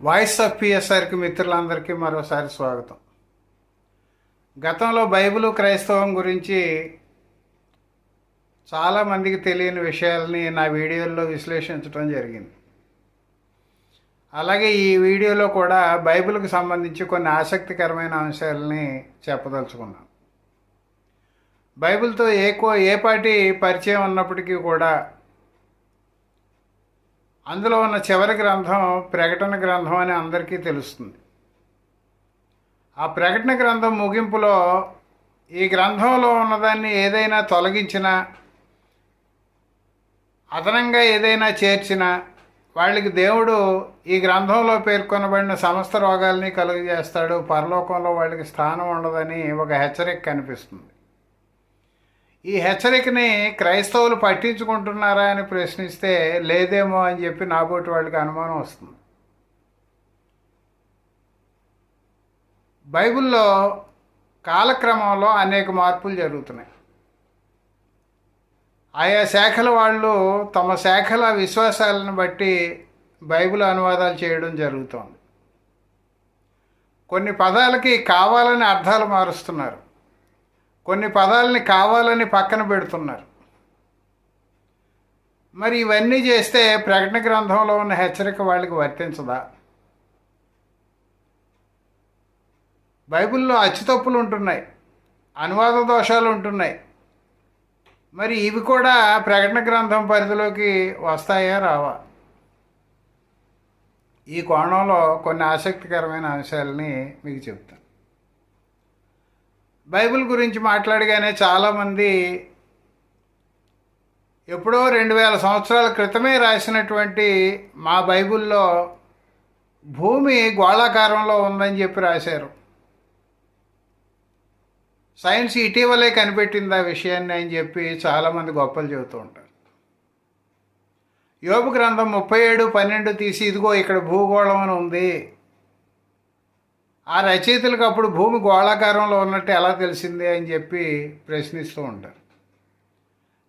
Voice of పిఎస్ఆర్కి మిత్రులందరికీ మరోసారి స్వాగతం. గతంలో బైబిలు క్రైస్తవం గురించి చాలామందికి తెలియని విషయాల్ని నా వీడియోల్లో విశ్లేషించడం జరిగింది. అలాగే ఈ వీడియోలో కూడా బైబిల్కి సంబంధించి కొన్ని ఆసక్తికరమైన అంశాలని చెప్పదలుచుకున్నాను. బైబిల్తో ఏ పాటి పరిచయం ఉన్నప్పటికీ కూడా అందులో ఉన్న చివరి గ్రంథం ప్రకటన గ్రంథం అని అందరికీ తెలుస్తుంది. ఆ ప్రకటన గ్రంథం ముగింపులో ఈ గ్రంథంలో ఉన్నదాన్ని ఏదైనా తొలగించినా, అదనంగా ఏదైనా చేర్చినా వాళ్ళకి దేవుడు ఈ గ్రంథంలో పేర్కొనబడిన సమస్త రోగాల్ని కలుగజేస్తాడు, పరలోకంలో వాళ్ళకి స్థానం ఉండదని ఒక హెచ్చరిక కనిపిస్తుంది. ఈ హెచ్చరికని క్రైస్తవులు పట్టించుకుంటున్నారా అని ప్రశ్నిస్తే లేదేమో అని చెప్పి నాబోటి వాళ్ళకి అనుమానం వస్తుంది. బైబిల్లో కాలక్రమంలో అనేక మార్పులు జరుగుతున్నాయి. ఆయా శాఖల వాళ్ళు తమ శాఖల విశ్వాసాలను బట్టి బైబిల్ అనువాదాలు చేయడం జరుగుతోంది. కొన్ని పదాలకి కావాలని అర్థాలు మారుస్తున్నారు, కొన్ని పదాలని కావాలని పక్కన పెడుతున్నారు. మరి ఇవన్నీ చేస్తే ప్రకటన గ్రంథంలో ఉన్న హెచ్చరిక వాళ్ళకి వర్తించదా? బైబిల్లో అచ్చుతప్పులు ఉంటున్నాయి, అనువాద దోషాలు ఉంటున్నాయి. మరి ఇవి కూడా ప్రకటన గ్రంథం పరిధిలోకి వస్తాయా రావా? ఈ కోణంలో కొన్ని ఆసక్తికరమైన అంశాలని మీకు చెప్తాను. బైబిల్ గురించి మాట్లాడగానే చాలామంది ఎప్పుడో 2000 సంవత్సరాల క్రితమే రాసినటువంటి మా బైబిల్లో భూమి గోళాకారంలో ఉందని చెప్పి రాశారు. సైన్స్ ఇటీవలే కనిపెట్టింది ఆ విషయాన్ని అని చెప్పి చాలామంది గొప్పలు చెబుతూ ఉంటారు. యోబు గ్రంథం 37:12 తీసి ఇదిగో ఇక్కడ భూగోళం అని ఉంది, ఆ రచయితలకు అప్పుడు భూమి గోళాకారంలో ఉన్నట్టు ఎలా తెలిసింది అని చెప్పి ప్రశ్నిస్తూ ఉంటారు.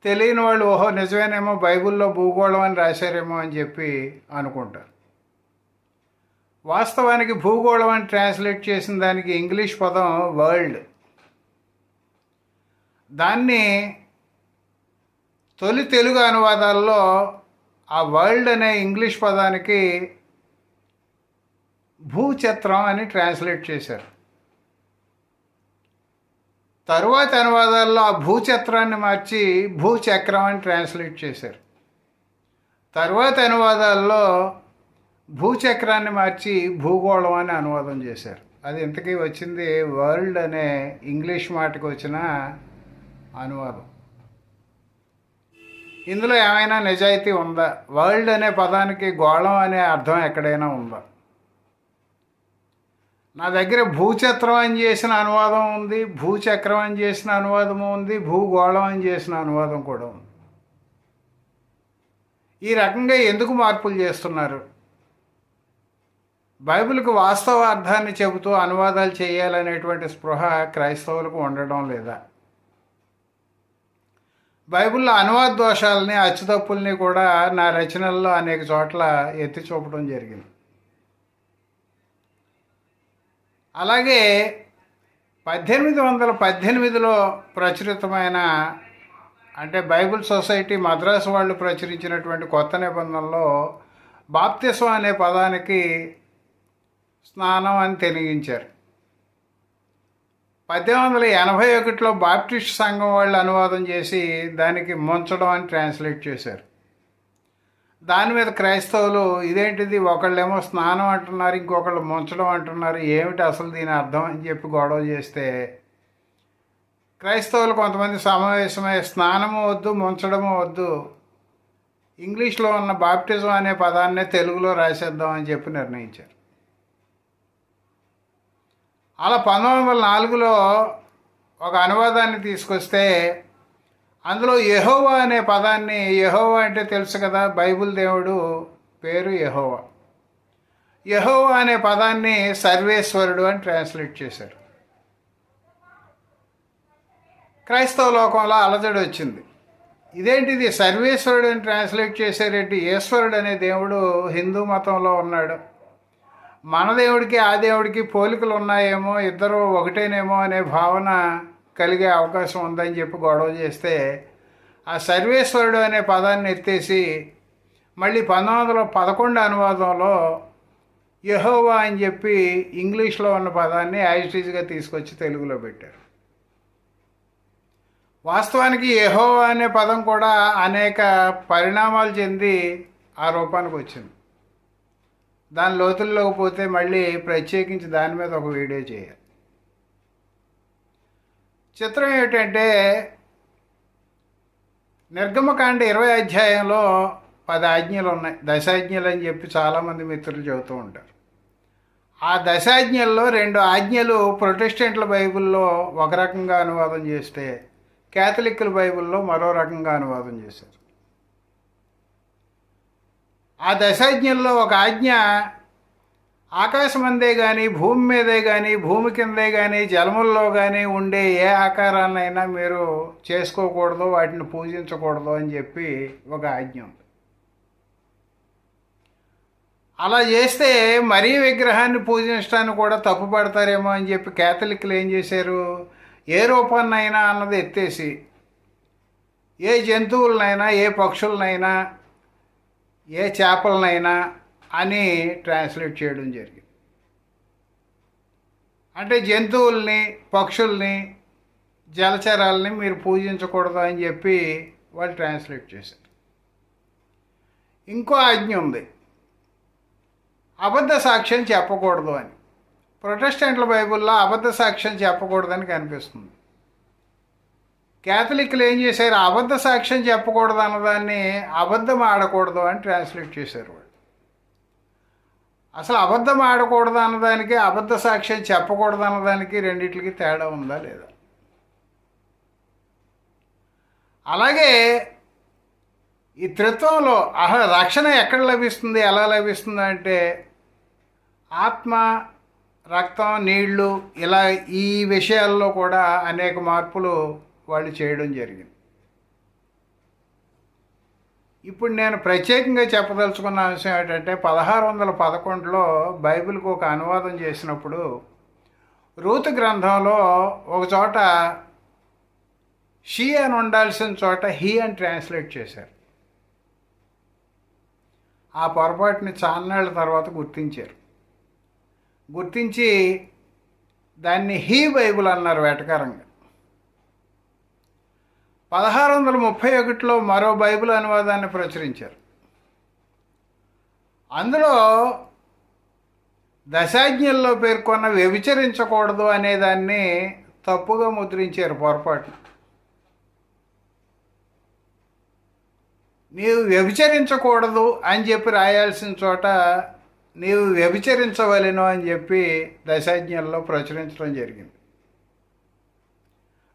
తెలియని వాళ్ళు ఓహో నిజమేనేమో బైబిల్లో భూగోళం అని రాశారేమో అని చెప్పి అనుకుంటారు. వాస్తవానికి భూగోళం అని ట్రాన్స్లేట్ చేసిన దానికి ఇంగ్లీష్ పదం వరల్డ్. దాన్ని తొలి తెలుగు అనువాదాల్లో ఆ వరల్డ్ అనే ఇంగ్లీష్ పదానికి భూచక్రం అని ట్రాన్స్లేట్ చేశారు. తరువాత అనువాదాల్లో ఆ భూచక్రాన్ని మార్చి భూచక్రం అని ట్రాన్స్లేట్ చేశారు. తరువాత అనువాదాల్లో భూచక్రాన్ని మార్చి భూగోళం అని అనువాదం చేశారు. అది ఇంతకీ వచ్చింది వరల్డ్ అనే ఇంగ్లీష్ మాటకు వచ్చిన అనువాదం. ఇందులో ఏమైనా నిజాయితీ ఉందా? వరల్డ్ అనే పదానికి గోళం అనే అర్థం ఎక్కడైనా ఉందా? నా దగ్గర భూచక్రం అని చేసిన అనువాదం ఉంది, భూచక్రం అని చేసిన అనువాదము ఉంది, భూగోళం అని చేసిన అనువాదం కూడా ఉంది. ఈ రకంగా ఎందుకు మార్పులు చేస్తున్నారు? బైబిల్కు వాస్తవ అర్థాన్ని చెబుతూ అనువాదాలు చేయాలనేటువంటి స్పృహ క్రైస్తవులకు ఉండడం లేదా? బైబిల్లో అనువాద దోషాలని, అచ్చుతప్పుల్ని కూడా నా రచనల్లో అనేక చోట్ల ఎత్తి చూపడం జరిగింది. అలాగే 1818లో ప్రచురితమైన, అంటే బైబిల్ సొసైటీ మద్రాసు వాళ్ళు ప్రచురించినటువంటి కొత్త నిబంధనలో బాప్తిసం అనే పదానికి స్నానం అని తెలిగించారు. 1881లో బాప్టిస్ట్ సంఘం వాళ్ళు అనువాదం చేసి దానికి ముంచడం అని ట్రాన్స్లేట్ చేశారు. దాని మీద క్రైస్తవులు ఇదేంటిది, ఒకళ్ళేమో స్నానం అంటున్నారు, ఇంకొకళ్ళు ముంచడం అంటున్నారు, ఏమిటి అసలు దీని అర్థం అని చెప్పి గొడవ చేస్తే క్రైస్తవులు కొంతమంది సమావేశమై స్నానము వద్దు, ముంచడము వద్దు, ఇంగ్లీష్లో ఉన్న బాప్టిజం అనే పదాన్నే తెలుగులో రాసేద్దాం అని చెప్పి నిర్ణయించారు. అలా 1904లో ఒక అనువాదాన్ని తీసుకొస్తే అందులో యెహోవా అనే పదాన్ని, యెహోవా అంటే తెలుసు కదా, బైబిల్ దేవుడు పేరు యెహోవా, యెహోవా అనే పదాన్ని సర్వేశ్వరుడు అని ట్రాన్స్లేట్ చేశారు. క్రైస్తవ లోకంలో అలజడి వచ్చింది. ఇదేంటిది సర్వేశ్వరుడు అని ట్రాన్స్లేట్ చేశారేంటి? ఈశ్వరుడు అనే దేవుడు హిందూ మతంలో ఉన్నాడు, మన దేవుడికి ఆ దేవుడికి పోలికలు ఉన్నాయేమో, ఇద్దరు ఒకటేనేమో అనే భావన కలిగే అవకాశం ఉందని చెప్పి గొడవ చేస్తే ఆ సర్వేశ్వరుడు అనే పదాన్ని ఎత్తేసి మళ్ళీ 1911 అనువాదంలో యెహోవా అని చెప్పి ఇంగ్లీష్లో ఉన్న పదాన్ని యాజిటీజ్గా తీసుకొచ్చి తెలుగులో పెట్టారు. వాస్తవానికి యెహోవా అనే పదం కూడా అనేక పరిణామాలు చెంది ఆ రూపానికి వచ్చింది. దాని లోతుల్లోకి పోతే మళ్ళీ ప్రత్యేకించి దాని మీద ఒక వీడియో చేయాలి. చిత్రం ఏమిటంటే నిర్గమకాండ 20 అధ్యాయంలో 10 ఆజ్ఞలు ఉన్నాయి. దశాజ్ఞలు అని చెప్పి చాలామంది మిత్రులు చెబుతూ ఉంటారు. ఆ దశాజ్ఞల్లో 2 ఆజ్ఞలు ప్రొటెస్టెంట్ల బైబిల్లో ఒక రకంగా అనువాదం చేస్తే క్యాథలిక్కుల బైబిల్లో మరో రకంగా అనువాదం చేశారు. ఆ దశాజ్ఞల్లో ఒక ఆజ్ఞ ఆకాశమందే కానీ, భూమి మీదే కానీ, భూమి కిందే కానీ, జలముల్లో కానీ ఉండే ఏ ఆకారాన్నైనా మీరు చేసుకోకూడదు, వాటిని పూజించకూడదు అని చెప్పి ఒక ఆజ్ఞ ఉంది. అలా చేస్తే మరీ విగ్రహాన్ని పూజించడానికి కూడా తప్పు పడతారేమో అని చెప్పి క్యాథలిక్లు ఏం చేశారు, ఏ రూపాన్నైనా అన్నది ఎత్తేసి ఏ జంతువులనైనా, ఏ పక్షులనైనా, ఏ చేపలనైనా అని ట్రాన్స్లేట్ చేయడం జరిగింది. అంటే జంతువుల్ని, పక్షుల్ని, జలచరాలని మీరు పూజించకూడదు అని చెప్పి వాళ్ళు ట్రాన్స్లేట్ చేశారు. ఇంకో ఆజ్ఞ ఉంది, అబద్ధ సాక్ష్యం చెప్పకూడదు అని. ప్రొటెస్టెంట్ల బైబిల్లో అబద్ధ సాక్ష్యం చెప్పకూడదని కనిపిస్తుంది. క్యాథలిక్లు ఏం చేశారు, అబద్ధ సాక్ష్యం చెప్పకూడదు అన్నదాన్ని అబద్ధం ఆడకూడదు అని ట్రాన్స్లేట్ చేశారు వాళ్ళు. అసలు అబద్ధం ఆడకూడదు అన్నదానికి, అబద్ధ సాక్ష్యం చెప్పకూడదు అన్నదానికి రెండిట్లకి తేడా ఉందా లేదా? అలాగే ఈ త్రిత్వంలో రక్షణ ఎక్కడ లభిస్తుంది, ఎలా లభిస్తుంది అంటే ఆత్మ, రక్తం, నీళ్లు, ఇలా ఈ విషయాల్లో కూడా అనేక మార్పులు వాళ్ళు చేయడం జరిగింది. ఇప్పుడు నేను ప్రత్యేకంగా చెప్పదలుచుకున్న అంశం ఏంటంటే 1611లో బైబిల్కి ఒక అనువాదం చేసినప్పుడు రూతు గ్రంథంలో ఒక చోట షీ అని ఉండాల్సిన చోట హీ అని ట్రాన్స్లేట్ చేశారు. ఆ పొరపాటుని చాన్నాళ్ళ తర్వాత గుర్తించి దాన్ని హీ బైబిల్ అన్నారు వెటకారంగా. 1631లో మరో బైబిల్ అనువాదాన్ని ప్రచురించారు. అందులో దశాజ్ఞల్లో పేర్కొన్న వ్యభిచరించకూడదు అనేదాన్ని తప్పుగా ముద్రించారు పొరపాటు. నీవు వ్యభిచరించకూడదు అని చెప్పి రాయాల్సిన చోట నీవు వ్యభిచరించవలెను అని చెప్పి దశాజ్ఞల్లో ప్రచురించడం జరిగింది.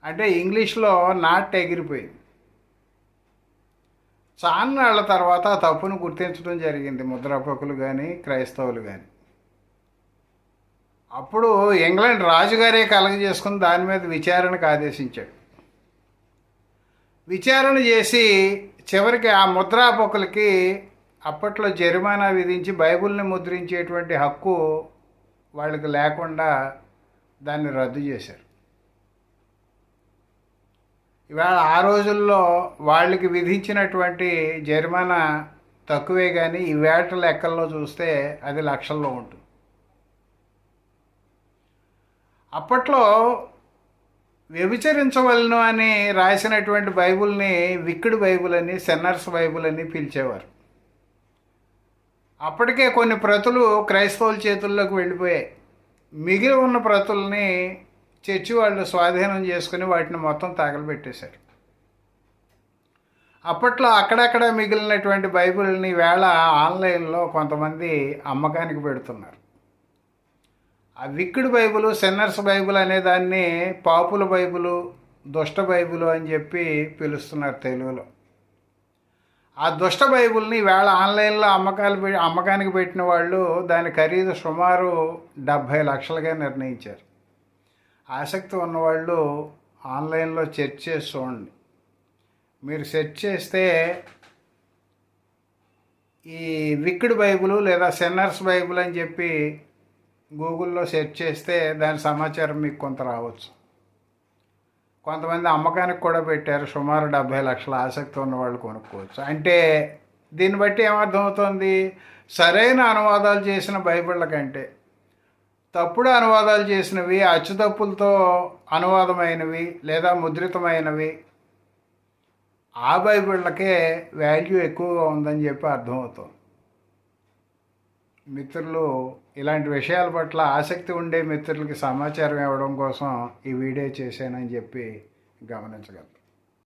అంటే ఇంగ్లీష్లో నాట్ ఎగిరిపోయింది. చాన్నాళ్ల తర్వాత ఆ తప్పును గుర్తించడం జరిగింది ముద్రాపకులు కానీ, క్రైస్తవులు కానీ. అప్పుడు ఇంగ్లాండ్ రాజుగారే కలగజేసుకుని దాని మీద విచారణకు ఆదేశించాడు. విచారణ చేసి చివరికి ఆ ముద్రాపకులకి అప్పట్లో జరిమానా విధించి బైబిల్ని ముద్రించేటువంటి హక్కు వాళ్ళకి లేకుండా దాన్ని రద్దు చేశారు. ఇవాళ ఆ రోజుల్లో వాళ్ళకి విధించినటువంటి జరిమానా తక్కువే కానీ ఈ వేట లెక్కల్లో చూస్తే అది లక్షల్లో ఉంటుంది. అప్పట్లో వ్యభిచరించవలను అని రాసినటువంటి బైబిల్ని విక్డ్ బైబిల్ అని, సెన్నర్స్ బైబిల్ అని పిలిచేవారు. అప్పటికే కొన్ని ప్రతులు క్రైస్తవుల చేతుల్లోకి వెళ్ళిపోయాయి. మిగిలి ఉన్న ప్రతుల్ని చర్చి వాళ్ళు స్వాధీనం చేసుకుని వాటిని మొత్తం తగలబెట్టేశారు. అప్పట్లో అక్కడక్కడ మిగిలినటువంటి బైబిల్ని వేళ ఆన్లైన్లో కొంతమంది అమ్మకానికి పెడుతున్నారు. ఆ విక్డ్ బైబిల్, సెన్నర్స్ బైబిల్ అనే దాన్ని పాపుల బైబిలు, దుష్ట బైబిలు అని చెప్పి పిలుస్తున్నారు తెలుగులో. ఆ దుష్ట బైబిల్ని వేళ ఆన్లైన్లో అమ్మకానికి పెట్టిన వాళ్ళు దాని ఖరీదు సుమారు 70 లక్షలుగా నిర్ణయించారు. ఆసక్తి ఉన్నవాళ్ళు ఆన్లైన్లో సెర్చ్ చేసి చూడండి. మీరు సెర్చ్ చేస్తే ఈ విక్డ్ బైబిల్ లేదా సెన్నర్స్ బైబిల్ అని చెప్పి గూగుల్లో సెర్చ్ చేస్తే దాని సమాచారం మీకు కొంత రావచ్చు. కొంతమంది అమ్మకానికి కూడా పెట్టారు, సుమారు 70 లక్షల ఆసక్తి ఉన్న వాళ్ళు కొనుక్కోవచ్చు. అంటే దీన్ని బట్టి ఏమర్థమవుతుంది, సరైన అనువాదాలు చేసిన బైబిళ్ళ కంటే తప్పుడు అనువాదాలు చేసినవి, అచ్చుతప్పులతో అనువాదమైనవి లేదా ముద్రితమైనవి, ఆ బైబిళ్ళకే వాల్యూ ఎక్కువగా ఉందని చెప్పి అర్థమవుతుంది. మిత్రులు, ఇలాంటి విషయాల పట్ల ఆసక్తి ఉండే మిత్రులకి సమాచారం ఇవ్వడం కోసం ఈ వీడియో చేశానని చెప్పి గమనించగలరు.